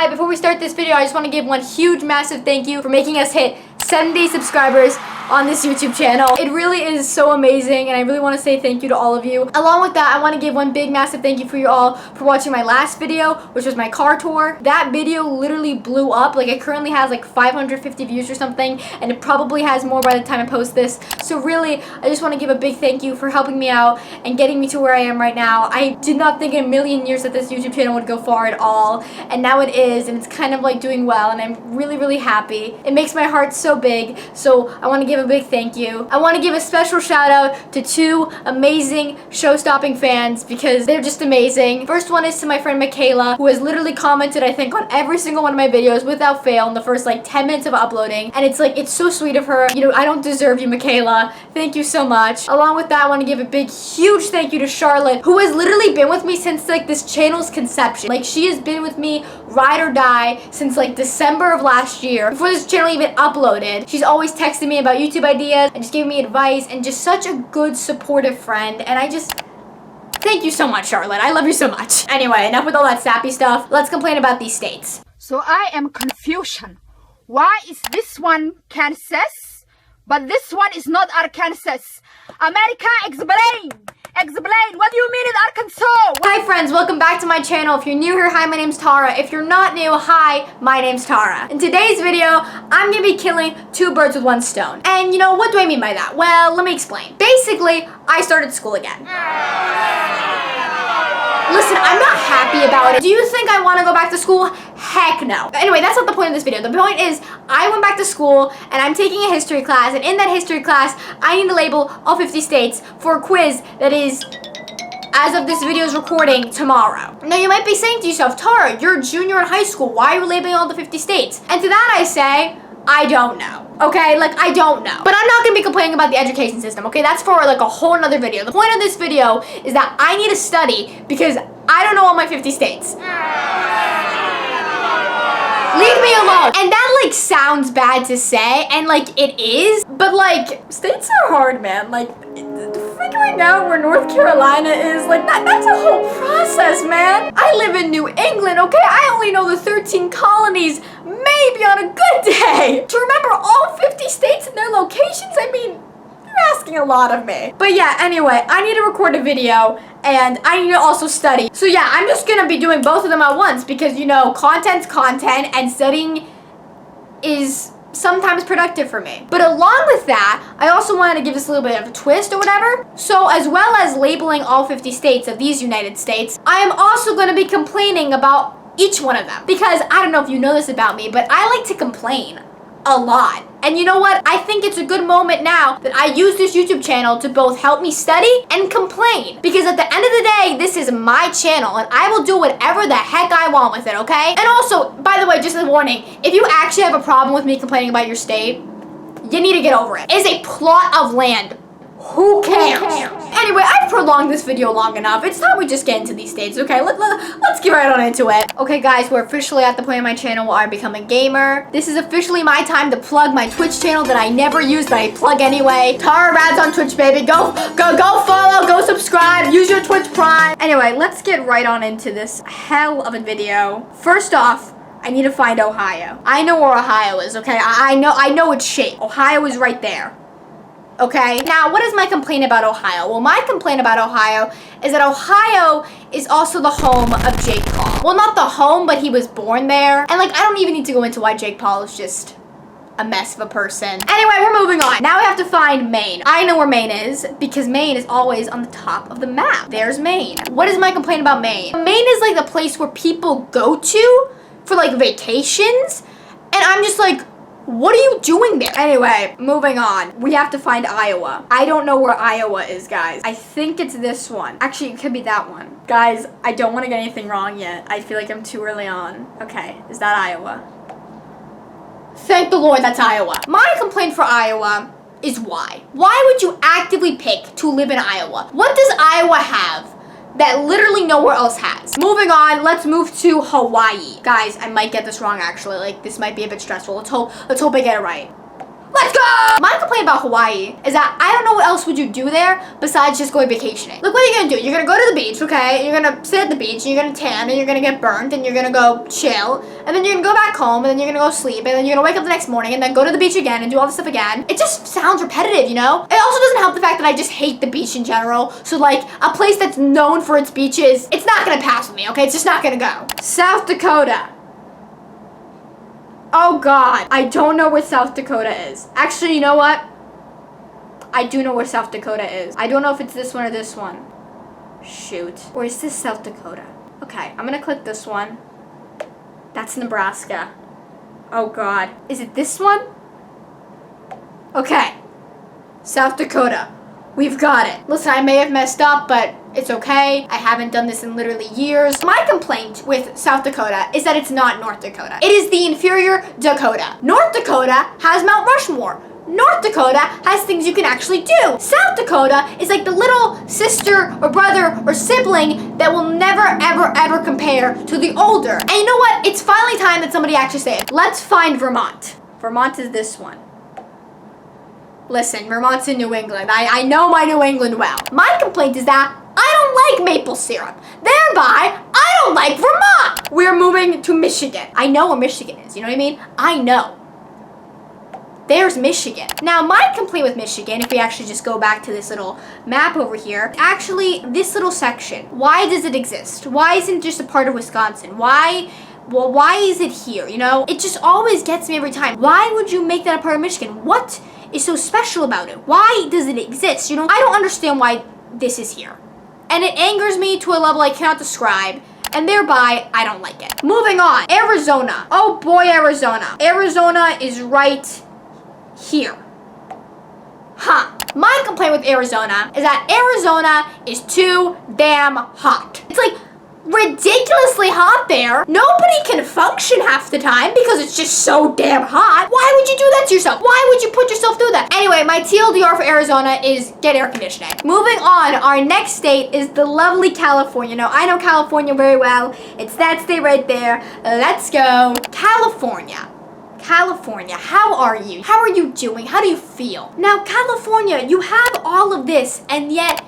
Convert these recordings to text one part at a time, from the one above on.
subscribe. Before we start this video, I just want to give one huge, massive thank you for making us hit 70 subscribers on this YouTube channel. It really is so amazing, and I really want to say thank you to all of you. Along with that, I want to give one big, massive thank you for you all for watching my last video, which was my car tour. That video literally blew up. Like, it currently has like 550 views or something, and it probably has more by the time I post this. So really, I just want to give a big thank you for helping me out and getting me to where I am right now. I did not think in a million years that this YouTube channel would go far at all, and now it is, and it's kind of like doing well, and I'm really, really happy. It makes my heart so big, so I want to give a big thank you. I want to give a special shout out to two amazing show-stopping fans because they're just amazing. First one is to my friend Michaela, who has literally commented, I think, on every single one of my videos without fail in the first like 10 minutes of uploading, and it's like, it's so sweet of her. You know, I don't deserve you, Michaela. Thank you so much. Along with that, I want to give a big, huge thank you to Charlotte, who has literally been with me since like this channel's conception. Like, she has been with me ride or die since like December of last year, before this channel even uploaded. She's always texting me about YouTube ideas and just giving me advice, and just such a good, supportive friend, and I just thank you so much, Charlotte. I love you so much. Anyway, enough with all that sappy stuff. Let's complain about these states. So I am confusion. Why is this one Kansas, but this one is not Arkansas? America, explain! Explain! What do you mean in Arkansas? Hi friends, welcome back to my channel. If you're new here, hi, my name's Tara. If you're not new, hi, my name's Tara. In today's video, I'm gonna be killing two birds with one stone. And you know, what do I mean by that? Well, let me explain. Basically, I started school again. Listen, I'm not happy about it. Do you think I want to go back to school? Heck no. Anyway, that's not the point of this video. The point is, I went back to school and I'm taking a history class, and in that history class, I need to label all 50 states for a quiz that is, as of this video's recording, tomorrow. Now you might be saying to yourself, Tara, you're a junior in high school. Why are you labeling all the 50 states? And to that I say, I don't know. Okay, like, I don't know. But I'm not gonna be complaining about the education system, okay? That's for like a whole nother video. The point of this video is that I need to study because I don't know all my 50 states. Leave me alone. And that like sounds bad to say, and like it is, but like states are hard, man. Like figuring out where North Carolina is, like that's a whole process, man. I live in New England, okay? I only know the 13 colonies, maybe on a good day. To remember all 50 states and their locations, I mean, you're asking a lot of me. But yeah, anyway, I need to record a video and I need to also study. So yeah, I'm just gonna be doing both of them at once because, you know, content's content and studying is sometimes productive for me. But along with that, I also wanted to give this a little bit of a twist or whatever. So as well as labeling all 50 states of these United States, I am also gonna be complaining about each one of them. Because I don't know if you know this about me, but I like to complain a lot. And you know what? I think it's a good moment now that I use this YouTube channel to both help me study and complain. Because at the end of the day, this is my channel and I will do whatever the heck I want with it, okay? And also, by the way, just a warning, if you actually have a problem with me complaining about your state, you need to get over it. It is a plot of land. Who cares? Anyway, I've prolonged this video long enough. It's time we just get into these states, okay? Let's get right on into it. Okay, guys, we're officially at the point of my channel where I become a gamer. This is officially my time to plug my Twitch channel that I never use, but I plug anyway. Tara Rads on Twitch, baby. Go follow, go subscribe, use your Twitch Prime. Anyway, let's get right on into this hell of a video. First off, I need to find Ohio. I know where Ohio is, okay? I know its shape. Ohio is right there. Okay, now what is my complaint about Ohio? Well, my complaint about Ohio is that Ohio is also the home of Jake Paul. Well, not the home, but he was born there. And like, I don't even need to go into why Jake Paul is just a mess of a person. Anyway, we're moving on. Now we have to find Maine. I know where Maine is because Maine is always on the top of the map. There's Maine. What is my complaint about Maine? Maine is like the place where people go to for like vacations. And I'm just like, what are you doing there? Anyway, moving on. We have to find Iowa. I don't know where Iowa is, guys. I think it's this one. Actually, it could be that one. Guys, I don't want to get anything wrong yet. I feel like I'm too early on. Okay, is that Iowa? Thank the Lord, that's Iowa. My complaint for Iowa is why. Why would you actively pick to live in Iowa? What does Iowa have that literally nowhere else has? Moving on, let's move to Hawaii. Guys, I might get this wrong actually. Like, this might be a bit stressful. Let's hope I get it right. Let's go! My complaint about Hawaii is that I don't know what else would you do there besides just going vacationing. Look, what are you gonna do? You're gonna go to the beach, okay? You're gonna sit at the beach, and you're gonna tan, and you're gonna get burnt, and you're gonna go chill, and then you're gonna go back home, and then you're gonna go sleep, and then you're gonna wake up the next morning, and then go to the beach again, and do all this stuff again. It just sounds repetitive, you know? It also doesn't help the fact that I just hate the beach in general. So like, a place that's known for its beaches, it's not gonna pass with me, okay? It's just not gonna go. South Dakota. Oh God, I don't know where South Dakota is. Actually, you know what? I do know where South Dakota is. I don't know if it's this one or this one. Shoot. Or is this South Dakota? Okay, I'm gonna click this one. That's Nebraska. Oh God. Is it this one? Okay. South Dakota. We've got it. Listen, I may have messed up, but it's okay. I haven't done this in literally years. My complaint with South Dakota is that it's not North Dakota. It is the inferior Dakota. North Dakota has Mount Rushmore. North Dakota has things you can actually do. South Dakota is like the little sister or brother or sibling that will never, ever, ever compare to the older. And you know what? It's finally time that somebody actually say it. Let's find Vermont. Vermont is this one. Listen, Vermont's in New England. I know my New England well. My complaint is that I don't like maple syrup. Thereby, I don't like Vermont. We're moving to Michigan. I know where Michigan is. You know what I mean? I know. There's Michigan. Now, my complaint with Michigan, if we actually just go back to this little map over here, actually, this little section, why does it exist? Why isn't it just a part of Wisconsin? Why is it here? You know, it just always gets me every time. Why would you make that a part of Michigan? What is so special about it? Why does it exist? You know, I don't understand why this is here. And it angers me to a level I cannot describe. And thereby, I don't like it. Moving on. Arizona. Oh boy, Arizona. Arizona is right here. Huh. My complaint with Arizona is that Arizona is too damn hot. It's like ridiculously hot there. Nobody can function half the time because it's just so damn hot. Why would you do that to yourself? Why would you put yourself through that? Anyway, my TLDR for Arizona is get air conditioning. Moving on, our next state is the lovely California. Now, I know California very well. It's that state right there. Let's go. California. California, how are you? How are you doing? How do you feel? Now, California, you have all of this, and yet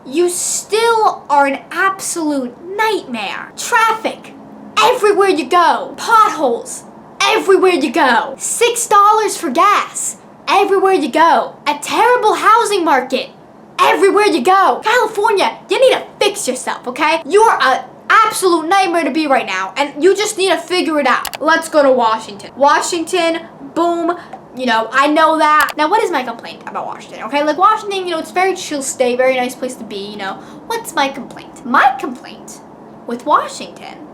you still are an absolute nightmare. Traffic, everywhere you go. Potholes, everywhere you go. $6 for gas, everywhere you go. A terrible housing market, everywhere you go. California, you need to fix yourself, okay? You're a absolute nightmare to be right now, and you just need to figure it out. Let's go to Washington. Washington, boom. You know, I know that. Now, what is my complaint about Washington, okay? Like, Washington, you know, it's a very chill state, very nice place to be, you know. What's my complaint? My complaint with Washington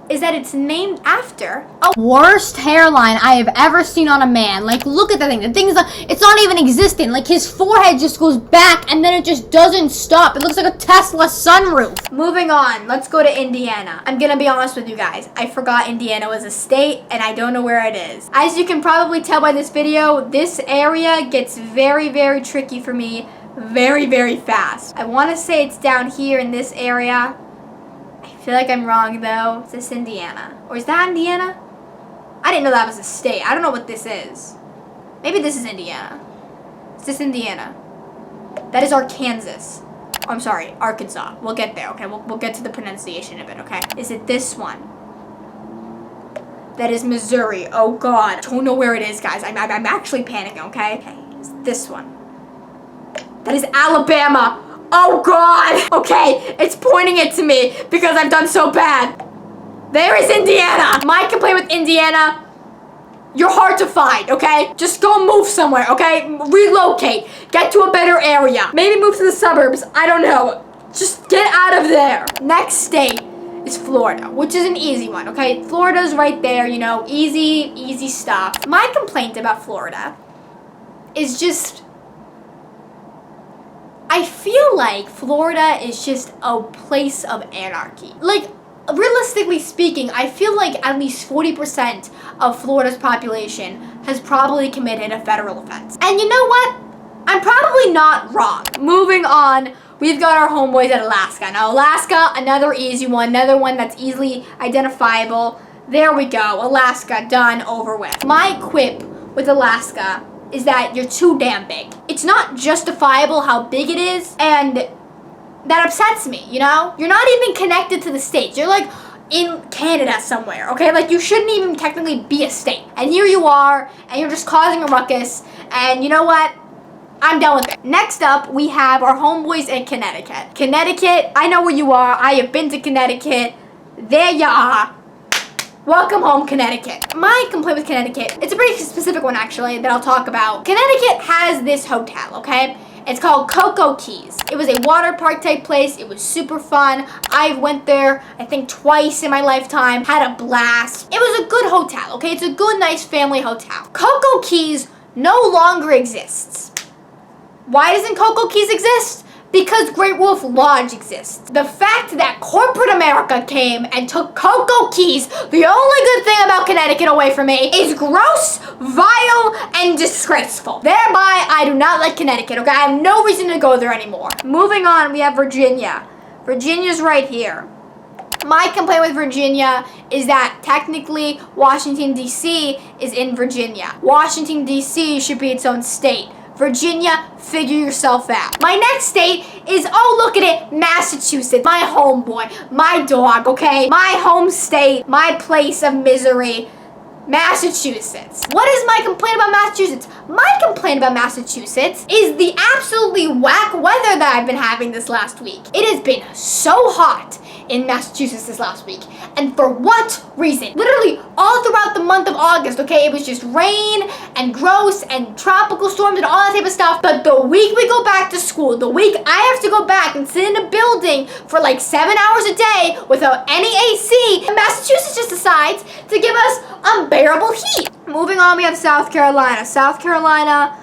is that it's named after a worst hairline I have ever seen on a man. Like, look at that thing. The thing is, it's not even existing. Like, his forehead just goes back, and then it just doesn't stop. It looks like a Tesla sunroof. Moving on, let's go to Indiana. I'm gonna be honest with you guys. I forgot Indiana was a state, and I don't know where it is. As you can probably tell by this video, this area gets very, very tricky for me very, very fast. I want to say it's down here in this area. I feel like I'm wrong though. Is this Indiana? Or is that Indiana? I didn't know that was a state. I don't know what this is. Maybe this is Indiana. Is this Indiana? That is Arkansas. Oh, I'm sorry, Arkansas. We'll get there, okay? We'll get to the pronunciation of it, okay? Is it this one? That is Missouri. Oh God. Don't know where it is, guys. I'm actually panicking, okay? Okay, it's this one. That is Alabama. Oh God! Okay, it's pointing it to me because I've done so bad. There is Indiana! My complaint with Indiana, you're hard to find, okay? Just go move somewhere, okay? Relocate. Get to a better area. Maybe move to the suburbs. I don't know. Just get out of there. Next state is Florida, which is an easy one, okay? Florida's right there, you know, easy stuff. My complaint about Florida is just, I feel like Florida is just a place of anarchy. Like, realistically speaking, I feel like at least 40% of Florida's population has probably committed a federal offense. And you know what? I'm probably not wrong. Moving on, we've got our homeboys at Alaska. Now, Alaska, another easy one, another one that's easily identifiable. There we go, Alaska, done, over with. My quip with Alaska is that you're too damn big. It's not justifiable how big it is, and that upsets me, you know? You're not even connected to the states. You're like in Canada somewhere, okay? Like you shouldn't even technically be a state. And here you are, and you're just causing a ruckus, and you know what? I'm done with it. Next up, we have our homeboys in Connecticut. Connecticut, I know where you are. I have been to Connecticut. There you are. Welcome home, Connecticut. My complaint with Connecticut, it's a pretty specific one actually that I'll talk about. Connecticut has this hotel, okay? It's called Cocoa Keys. It was a water park type place. It was super fun. I went there, I think twice in my lifetime, had a blast. It was a good hotel, okay? It's a good, nice family hotel. Cocoa Keys no longer exists. Why doesn't Cocoa Keys exist? Because Great Wolf Lodge exists. The fact that corporate America came and took Cocoa Keys, the only good thing about Connecticut away from me, is gross, vile, and disgraceful. Thereby, I do not like Connecticut, okay? I have no reason to go there anymore. Moving on, we have Virginia. Virginia's right here. My complaint with Virginia is that technically Washington, D.C. is in Virginia. Washington, D.C. should be its own state. Virginia, figure yourself out. My next state is, oh look at it, Massachusetts. My homeboy, my dog, okay? My home state, my place of misery, Massachusetts. What is my complaint about Massachusetts? My complaint about Massachusetts is the absolutely whack weather that I've been having this last week. It has been so hot in Massachusetts this last week. And for what reason? Literally all throughout the month of August, okay? It was just rain and gross and tropical storms and all that type of stuff. But the week we go back to school, the week I have to go back and sit in a building for like 7 hours a day without any AC, Massachusetts just decides to give us unbearable heat. Moving on, we have South Carolina. South Carolina,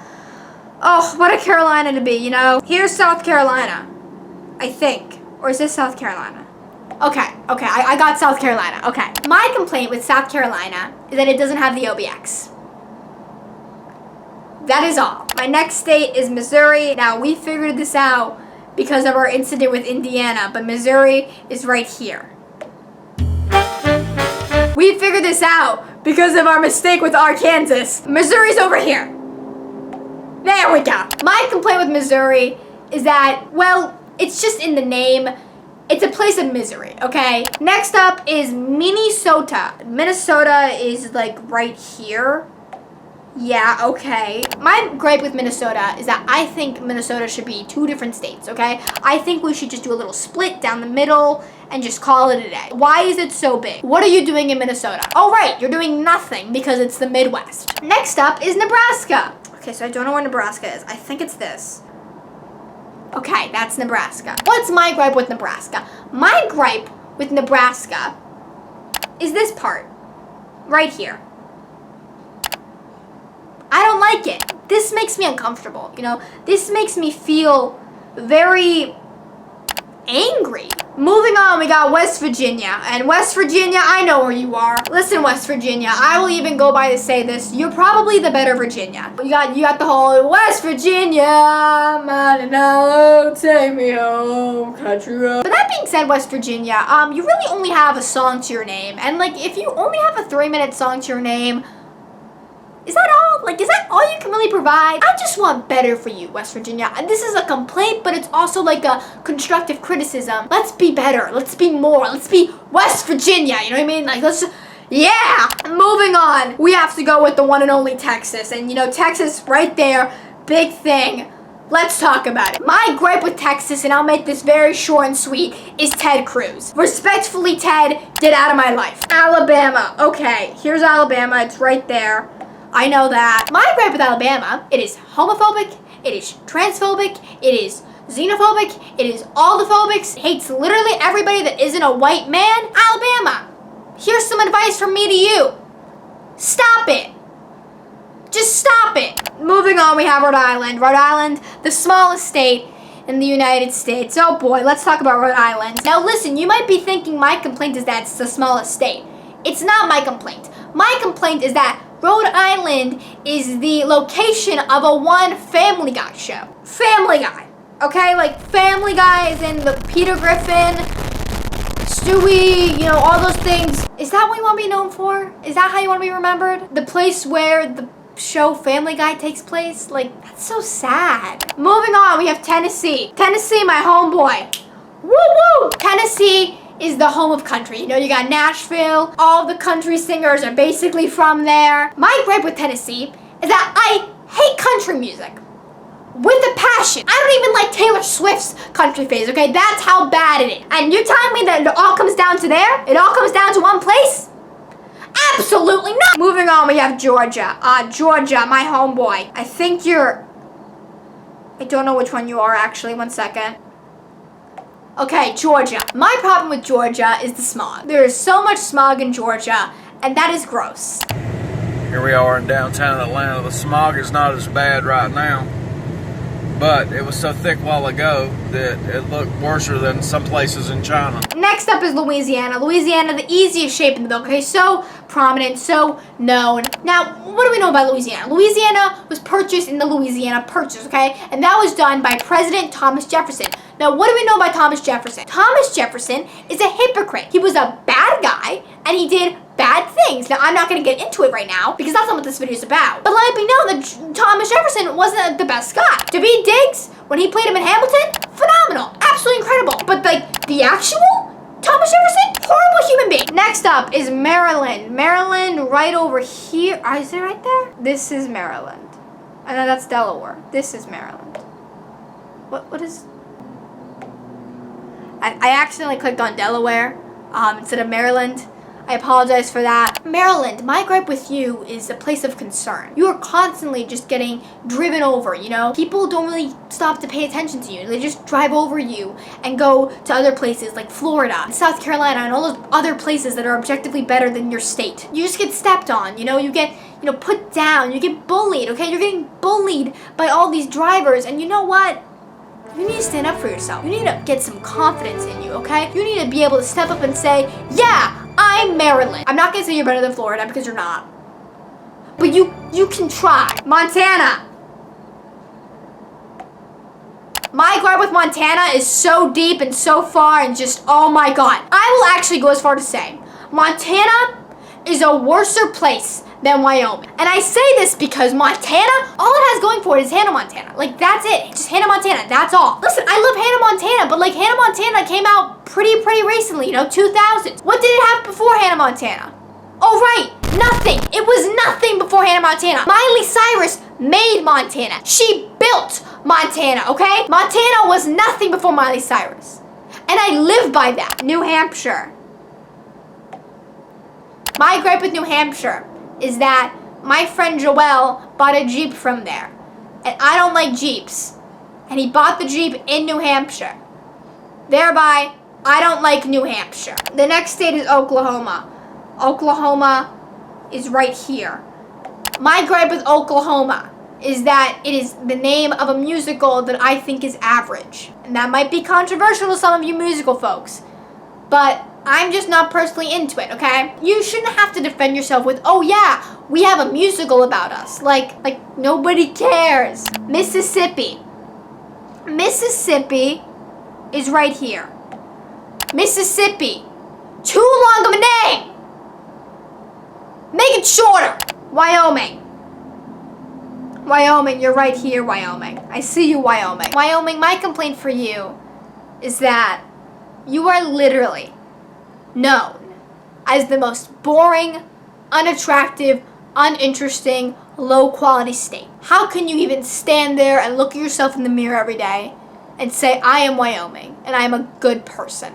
oh, what a Carolina to be, you know? Here's South Carolina, I think. Or is this South Carolina? Okay, I got South Carolina, okay. My complaint with South Carolina is that it doesn't have the OBX. That is all. My next state is Missouri. Now, we figured this out because of our incident with Indiana, but Missouri is right here. We figured this out because of our mistake with Arkansas. Missouri's over here. There we go. My complaint with Missouri is that, well, it's just in the name. It's a place of misery, okay? Next up is Minnesota. Minnesota is like right here. Yeah, okay. My gripe with Minnesota is that I think Minnesota should be 2 different states, okay? I think we should just do a little split down the middle and just call it a day. Why is it so big? What are you doing in Minnesota? Oh, right, you're doing nothing because it's the Midwest. Next up is Nebraska. Okay, so I don't know where Nebraska is. I think it's this. Okay, that's Nebraska. What's my gripe with Nebraska? My gripe with Nebraska is this part, right here. I don't like it. This makes me uncomfortable, you know? This makes me feel very angry. Moving on, we got West Virginia. And West Virginia, I know where you are. Listen, West Virginia, I will even go by to say this. You're probably the better Virginia. You got the whole West Virginia, Mananalo, take me home, country road. But that being said, West Virginia, you really only have a song to your name. And like, if you only have a 3-minute song to your name, is that all? Like, is that all you can really provide? I just want better for you, West Virginia. And this is a complaint, but it's also like a constructive criticism. Let's be better. Let's be more. Let's be West Virginia. You know what I mean? Like, let's just, yeah! Moving on. We have to go with the one and only Texas. And, you know, Texas right there. Big thing. Let's talk about it. My gripe with Texas, and I'll make this very short and sweet, is Ted Cruz. Respectfully, Ted, get out of my life. Alabama. Okay, here's Alabama. It's right there. I know that. My gripe with Alabama, it is homophobic, it is transphobic, it is xenophobic, it is all the phobics, hates literally everybody that isn't a white man. Alabama, here's some advice from me to you. Stop it. Just stop it. Moving on, we have Rhode Island. Rhode Island, the smallest state in the United States. Oh boy, let's talk about Rhode Island. Now listen, you might be thinking my complaint is that it's the smallest state. It's not my complaint. My complaint is that Rhode Island is the location of a one Family Guy show. Family Guy, okay? Like Family Guy is in the Peter Griffin, Stewie, you know, all those things. Is that what you want to be known for? Is that how you want to be remembered? The place where the show Family Guy takes place. Like, that's so sad. Moving on, we have Tennessee. Tennessee, my homeboy. Woo woo! Tennessee is the home of country. You know, you got Nashville. All the country singers are basically from there. My gripe with Tennessee is that I hate country music. With a passion. I don't even like Taylor Swift's country phase, okay? That's how bad it is. And you're telling me that it all comes down to there? It all comes down to one place? Absolutely not. Moving on, we have Georgia. Georgia, my homeboy. I think you're... I don't know which one you are, actually. One second. Okay, Georgia. My problem with Georgia is the smog. There is so much smog in Georgia, and that is gross. Here we are in downtown Atlanta. The smog is not as bad right now, but it was so thick a while ago that it looked worse than some places in China. Next up is Louisiana. Louisiana, the easiest shape in the book, okay? So prominent, so known. Now, what do we know about Louisiana? Louisiana was purchased in the Louisiana Purchase, okay? And that was done by President Thomas Jefferson. Now, what do we know about Thomas Jefferson? Thomas Jefferson is a hypocrite. He was a bad guy, and he did bad things. Now, I'm not going to get into it right now, because that's not what this video is about. But let me know that Thomas Jefferson wasn't the best guy. Daveed Diggs, when he played him in Hamilton, phenomenal. Absolutely incredible. But, like, the actual Thomas Jefferson, horrible human being. Next up is Maryland. Maryland right over here. Is it right there? This is Maryland. And then that's Delaware. This is Maryland. What is... I accidentally clicked on Delaware instead of Maryland. I apologize for that. Maryland, my gripe with you is a place of concern. You are constantly just getting driven over, you know? People don't really stop to pay attention to you. They just drive over you and go to other places like Florida, South Carolina, and all those other places that are objectively better than your state. You just get stepped on, you know? You get, you know, put down. You get bullied, okay? You're getting bullied by all these drivers, and you know what? You need to stand up for yourself. You need to get some confidence in you, okay? You need to be able to step up and say, yeah, I'm Maryland. I'm not gonna say you're better than Florida because you're not. But you can try. Montana. My gripe with Montana is so deep and so far and just, oh my God. I will actually go as far to say, Montana is a worser place than Wyoming. And I say this because Montana, all it has going for it is Hannah Montana. Like, that's it. Just Hannah Montana. That's all. Listen, I love Hannah Montana, but like Hannah Montana came out pretty recently, you know, 2000s. What did it have before Hannah Montana? Oh, right. Nothing. It was nothing before Hannah Montana. Miley Cyrus made Montana. She built Montana, okay? Montana was nothing before Miley Cyrus. And I live by that. New Hampshire. My gripe with New Hampshire is that my friend Joel bought a Jeep from there. And I don't like Jeeps. And he bought the Jeep in New Hampshire. Thereby, I don't like New Hampshire. The next state is Oklahoma. Oklahoma is right here. My gripe with Oklahoma is that it is the name of a musical that I think is average. And that might be controversial to some of you musical folks. But I'm just not personally into it, okay? You shouldn't have to defend yourself with, oh yeah, we have a musical about us. Like nobody cares. Mississippi. Mississippi is right here. Mississippi. Too long of a name. Make it shorter. Wyoming. Wyoming, you're right here, Wyoming. I see you, Wyoming. Wyoming, my complaint for you is that you are literally known as the most boring, unattractive, uninteresting, low-quality state. How can you even stand there and look at yourself in the mirror every day and say, I am Wyoming, and I am a good person?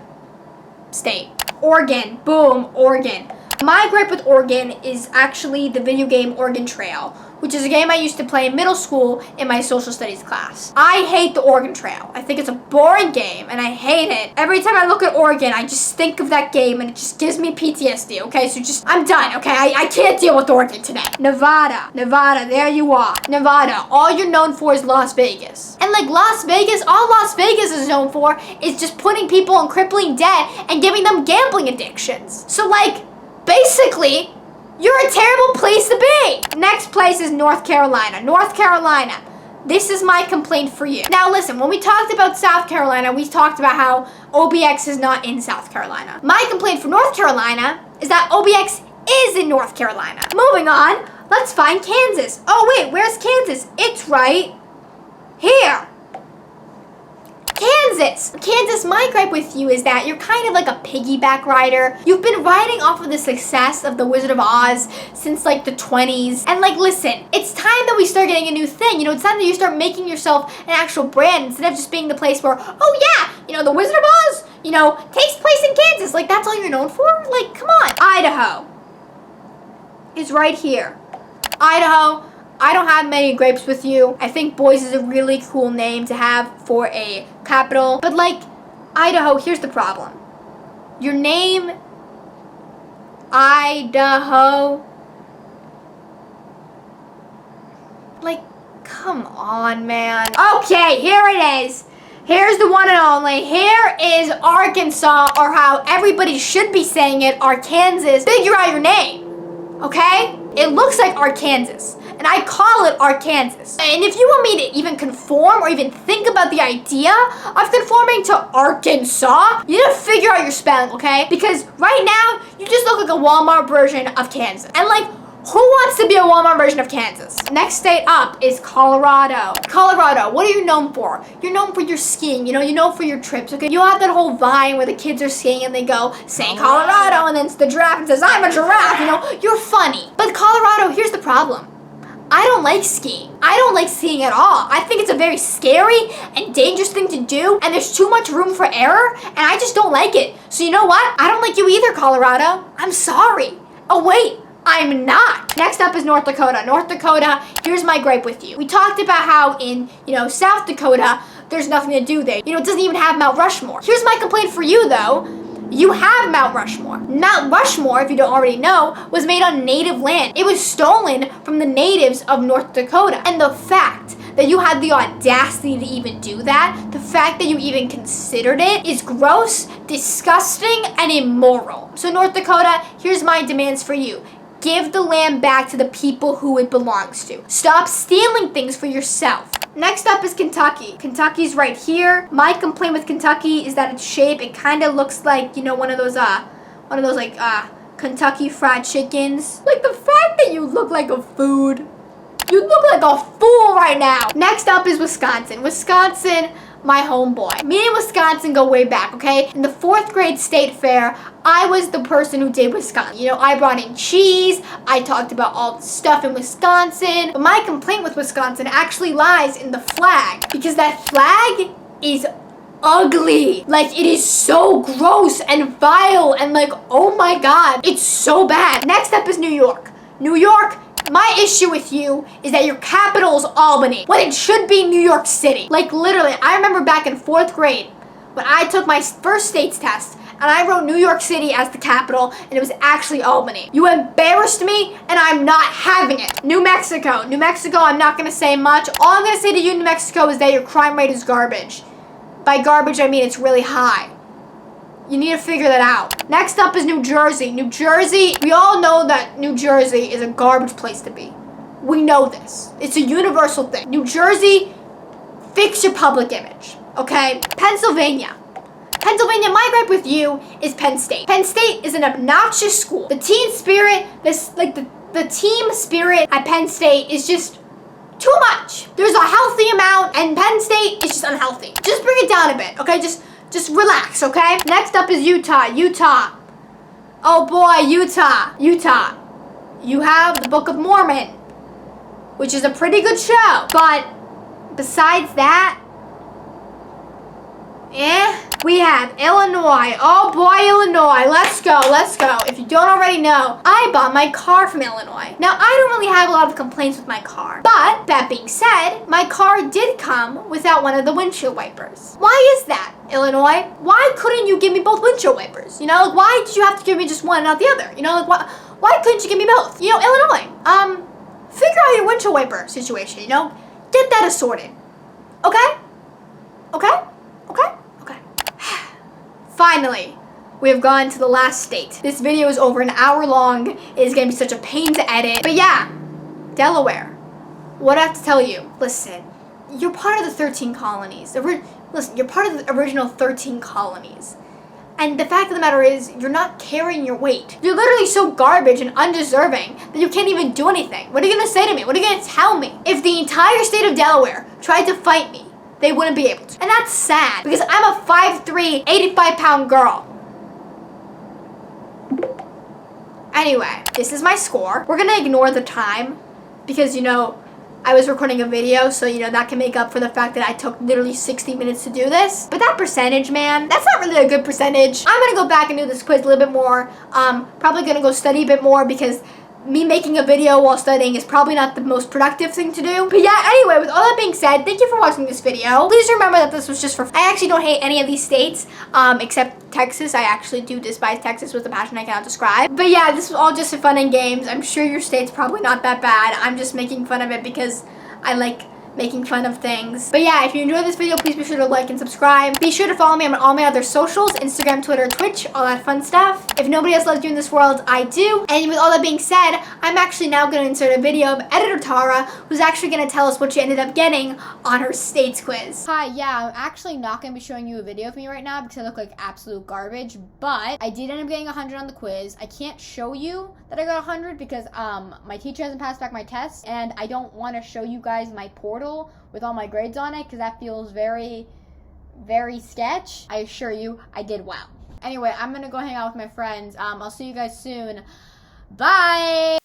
State. Oregon. Boom, Oregon. My gripe with Oregon is actually the video game Oregon Trail, which is a game I used to play in middle school in my social studies class. I hate the Oregon Trail. I think it's a boring game, and I hate it. Every time I look at Oregon, I just think of that game, and it just gives me PTSD, okay? So just, I'm done, okay? I can't deal with Oregon today. Nevada. Nevada, there you are. Nevada, all you're known for is Las Vegas. And like Las Vegas, all Las Vegas is known for is just putting people in crippling debt and giving them gambling addictions. So like, basically, you're a terrible place to be. Next place is North Carolina. North Carolina. This is my complaint for you. Now listen, when we talked about South Carolina, we talked about how OBX is not in South Carolina. My complaint for North Carolina is that OBX is in North Carolina. Moving on, Let's find Kansas. Oh wait, where's Kansas? It's right here. Kansas! Kansas, my gripe with you is that you're kind of like a piggyback rider. You've been riding off of the success of The Wizard of Oz since like the 20s. And like, listen, it's time that we start getting a new thing. You know, it's time that you start making yourself an actual brand instead of just being the place where, oh yeah, you know, The Wizard of Oz, you know, takes place in Kansas. Like, that's all you're known for? Like, come on. Idaho is right here. Idaho. I don't have many grapes with you. I think Boise is a really cool name to have for a capital. But like, Idaho, here's the problem. Your name, Idaho. Like, come on, man. Okay, here it is. Here's the one and only. Here is Arkansas, or how everybody should be saying it, Arkansas. Figure out your name, okay? It looks like Arkansas. And I call it Arkansas. And if you want me to even conform or even think about the idea of conforming to Arkansas, you need to figure out your spelling, okay? Because right now, you just look like a Walmart version of Kansas. And like, who wants to be a Walmart version of Kansas? Next state up is Colorado. Colorado, what are you known for? You're known for your skiing, you know, you're known for your trips, okay? You have that whole vine where the kids are skiing and they go, say Colorado, and then it's the giraffe and says, I'm a giraffe, you know? You're funny. But Colorado, here's the problem. I don't like skiing. I don't like skiing at all. I think it's a very scary and dangerous thing to do, and there's too much room for error, and I just don't like it. So you know what? I don't like you either, Colorado. I'm sorry. Oh wait, I'm not. Next up is North Dakota. North Dakota, here's my gripe with you. We talked about how in, you know, South Dakota, there's nothing to do there. You know, it doesn't even have Mount Rushmore. Here's my complaint for you though. You have Mount Rushmore. Mount Rushmore, if you don't already know, was made on native land. It was stolen from the natives of North Dakota. And the fact that you had the audacity to even do that, the fact that you even considered it, is gross, disgusting, and immoral. So North Dakota, here's my demands for you. Give the land back to the people who it belongs to. Stop stealing things for yourself. Next up is Kentucky. Kentucky's right here. My complaint with Kentucky is that its shape, it kind of looks like, you know, one of those like Kentucky Fried Chickens. Like the fact that you look like a food. You look like a fool right now. Next up is Wisconsin. Wisconsin, my homeboy. Me and Wisconsin go way back, okay? In the 4th grade state fair, I was the person who did Wisconsin. You know, I brought in cheese, I talked about all the stuff in Wisconsin, but my complaint with Wisconsin actually lies in the flag, because that flag is ugly. Like, it is so gross and vile and like, oh my god, it's so bad. Next up is New York. New York, my issue with you is that your capital is Albany, when it should be New York City. Like literally, I remember back in 4th grade when I took my first states test and I wrote New York City as the capital and it was actually Albany. You embarrassed me and I'm not having it. New Mexico. New Mexico, I'm not gonna say much. All I'm gonna say to you, New Mexico, is that your crime rate is garbage. By garbage, I mean it's really high. You need to figure that out. Next up is New Jersey. New Jersey, we all know that New Jersey is a garbage place to be. We know this. It's a universal thing. New Jersey, fix your public image, okay? Pennsylvania. Pennsylvania, my gripe with you is Penn State. Penn State is an obnoxious school. The teen spirit, the team spirit at Penn State is just too much. There's a healthy amount, and Penn State is just unhealthy. Just bring it down a bit, okay? Just relax, okay? Next up is Utah. Utah. Oh boy, Utah. Utah. You have the Book of Mormon, which is a pretty good show. But besides that, we have Illinois. Oh boy, Illinois. Let's go, let's go. If you don't already know, I bought my car from Illinois. Now, I don't really have a lot of complaints with my car. But, that being said, my car did come without one of the windshield wipers. Why is that, Illinois? Why couldn't you give me both windshield wipers? You know, like, why did you have to give me just one and not the other? You know, like, why couldn't you give me both? You know, Illinois, figure out your windshield wiper situation, you know? Get that assorted. Okay? Okay? Okay? Okay. Finally, we have gone to the last state. This video is over an hour long. It is going to be such a pain to edit. But yeah, Delaware. What I have to tell you, listen, you're part of the 13 colonies. Listen, you're part of the original 13 colonies. And the fact of the matter is, you're not carrying your weight. You're literally so garbage and undeserving that you can't even do anything. What are you gonna say to me? What are you gonna tell me? If the entire state of Delaware tried to fight me, they wouldn't be able to. And that's sad, because I'm a 5'3", 85-pound girl. Anyway, this is my score. We're gonna ignore the time, because, you know, I was recording a video, so, you know, that can make up for the fact that I took literally 60 minutes to do this. But that percentage, man, that's not really a good percentage. I'm gonna go back and do this quiz a little bit more. Probably gonna go study a bit more, because me making a video while studying is probably not the most productive thing to do. But yeah, anyway, with all that being said, thank you for watching this video. Please remember that this was just for I actually don't hate any of these states, except Texas. I actually do despise Texas with a passion I cannot describe. But yeah, this was all just for fun and games. I'm sure your state's probably not that bad. I'm just making fun of it because I like making fun of things. But yeah, if you enjoyed this video, please be sure to like and subscribe. Be sure to follow me on all my other socials, Instagram, Twitter, Twitch, all that fun stuff. If nobody else loves you in this world, I do. And with all that being said, I'm actually now going to insert a video of Editor Tara, who's actually going to tell us what she ended up getting on her states quiz. Hi, yeah, I'm actually not going to be showing you a video of me right now because I look like absolute garbage, but I did end up getting 100 on the quiz. I can't show you that I got 100 because my teacher hasn't passed back my tests, and I don't want to show you guys my portal with all my grades on it because that feels very, very sketch. I assure you, I did well. Anyway, I'm gonna go hang out with my friends. I'll see you guys soon. Bye!